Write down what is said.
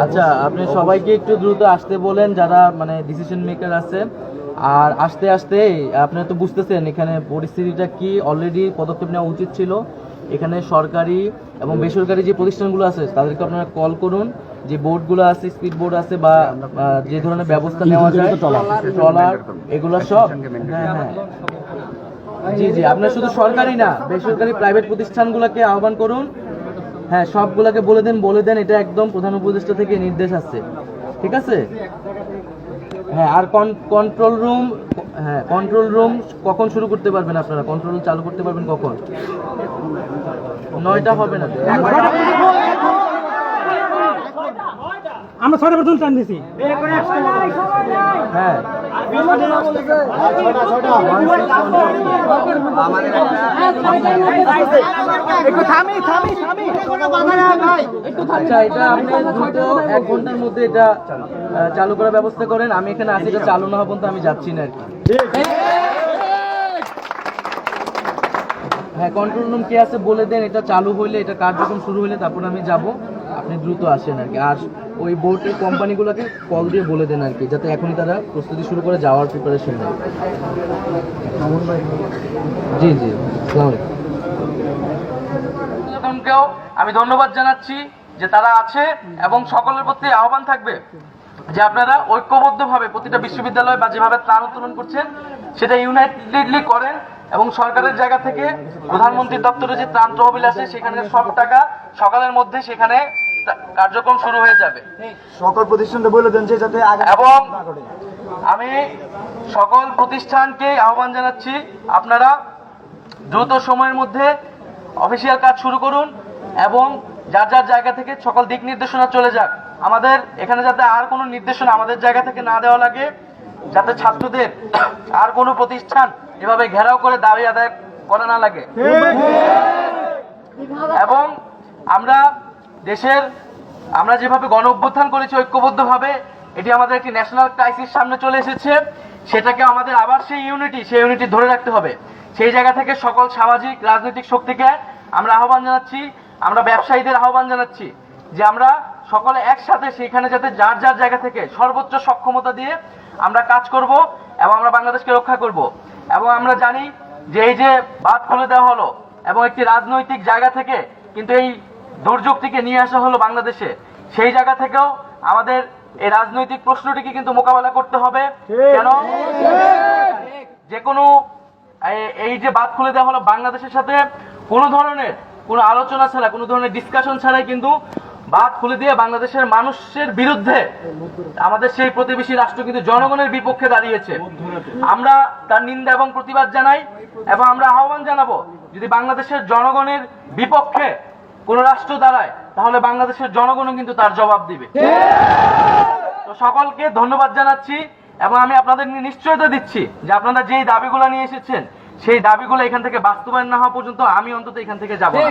আচ্ছা, আপনি সবাইকে একটু দ্রুত আসতে বলেন যারা মানে ডিসিশন মেকার আছে। আর আস্তে আস্তে আপনারা তো বুঝতেছেন এখানে পরিস্থিতিটা কি, অলরেডি পদক্ষেপ নেওয়া উচিত ছিল। এখানে সরকারি এবং বেসরকারি যে প্রতিষ্ঠানগুলো আছে তাদেরকে আপনারা কল করুন, যে বোর্ডগুলো আছে, স্পিড বোর্ড আছে বা যে ধরনের ব্যবস্থা নেওয়া যায়, ট্রলার, এগুলো সব। হ্যাঁ হ্যাঁ, জি জি, আপনার শুধু সরকারি না, বেসরকারি প্রাইভেট প্রতিষ্ঠানগুলোকে আহ্বান করুন। হ্যাঁ, সবগুলোকে বলে দেন এটা একদম প্রধান উপদেষ্টা থেকে নির্দেশ আছে, ঠিক আছে? হ্যাঁ, আর কন্ট্রোল রুম, হ্যাঁ কন্ট্রোল রুম কখন শুরু করতে পারবেন আপনারা? কন্ট্রোল রুম চালু করতে পারবেন কখন? 9টা হবে না? আমরা 6টা পর্যন্ত টান দিছি। হ্যাঁ, আচ্ছা, এটা আপনি দ্রুত 1 ঘন্টার মধ্যে এটা চালু করার ব্যবস্থা করেন। আমি এখানে আছি, এটা চালু না হওয়া পর্যন্ত আমি যাচ্ছি না আর কি। হ্যাঁ, কন্ট্রোল রুম কে আছে বলে দেন, এটা চালু হইলে, এটা কার্যক্রম শুরু হইলে তারপর আমি যাব। আপনি দ্রুত আসেন আর কি। আর ওই বোর্ডের কোম্পানিগুলোকে কল দিয়ে বলে দেন আর কি, যাতে এখনই তারা প্রস্তুতি শুরু করে যাওয়ার প্রিপারেশন নেয়। জি জি, আসসালামু আলাইকুম। আমি ধন্যবাদ জানাচ্ছি যে তারা আছে, এবং সকলের প্রতি আহ্বান থাকবে যে আপনারা ঐক্যবদ্ধভাবে প্রতিটা বিশ্ববিদ্যালয় বা যেভাবে ত্রাণ উত্তোলন করছেন সেটা ইউনাইটেডলি করেন, এবং সরকারের জায়গা থেকে প্রধানমন্ত্রীর দপ্তরে যে ত্রাণ তহবিল আছে সেখানে সব টাকা সকালের মধ্যে সেখানে কার্যক্রম শুরু হয়ে যাবে। সকল প্রতিষ্ঠানকে বলে দেন যে যাতে এবং আমি সকল প্রতিষ্ঠানকে আহ্বান জানাচ্ছি আপনারা দ্রুত সময়ের মধ্যে অফিসিয়াল কাজ শুরু করুন, এবং যার যার জায়গা থেকে সকল দিক নির্দেশনা চলে যাক। আমাদের এখানে যাতে আর কোনো নির্দেশনা আমাদের জায়গা থেকে না দেওয়া লাগে, যাতে ছাত্রদের আর কোনো প্রতিষ্ঠান এভাবে ঘেরাও করে দাবি আদায় করা না লাগে। এবং আমরা যেভাবে গণ অভ্যুত্থান করেছি ঐক্যবদ্ধভাবে, এটি আমাদের একটি ন্যাশনাল ক্রাইসিস সামনে চলে এসেছে, সেটাকে আমাদের আবার সেই ইউনিটি ধরে রাখতে হবে। সেই জায়গা থেকে সকল সামাজিক রাজনৈতিক শক্তিকে আমরা আহ্বান জানাচ্ছি, আমরা ব্যবসায়ীদের আহ্বান জানাচ্ছি যে আমরা সকলে একসাথে সেইখানে যাতে যার যার জায়গা থেকে সর্বোচ্চ সক্ষমতা দিয়ে আমরা কাজ করব এবং আমরা বাংলাদেশকে রক্ষা করব। এবং আমরা জানি যে এই যে বাঁধ খুলে দেওয়া হলো এবং একটি রাজনৈতিক জায়গা থেকে কিন্তু এই দুর্যোগটিকে নিয়ে আসা হলো বাংলাদেশে, সেই জায়গা থেকেও আমাদের এই রাজনৈতিক প্রশ্নটিকে কিন্তু মোকাবেলা করতে হবে। কেন যে কোনো এই যে বাঁধ খুলে দেওয়া হলো, বাংলাদেশের সাথে কোনো ধরনের কোনো আলোচনা ছাড়া, কোনো ধরনের ডিসকাশন ছাড়াই কিন্তু বাঁধ খুলে দিয়ে বাংলাদেশের মানুষের বিরুদ্ধে আমাদের সেই প্রতিবেশী রাষ্ট্র কিন্তু জনগণের বিপক্ষে দাঁড়িয়েছে। আমরা তার নিন্দা এবং প্রতিবাদ জানাই, এবং আমরা আহ্বান জানাবো যদি বাংলাদেশের জনগণের বিপক্ষে কোন রাষ্ট্র দাঁড়ায় তাহলে বাংলাদেশের জনগণও কিন্তু তার জবাব দিবে। তো সকলকে ধন্যবাদ জানাচ্ছি, এবং আমি আপনাদের নিশ্চয়তা দিচ্ছি যে আপনারা যেই দাবিগুলো নিয়ে এসেছেন সেই দাবিগুলো এখান থেকে বাস্তবায়ন না হওয়া পর্যন্ত আমি অন্তত এখান থেকে যাব না।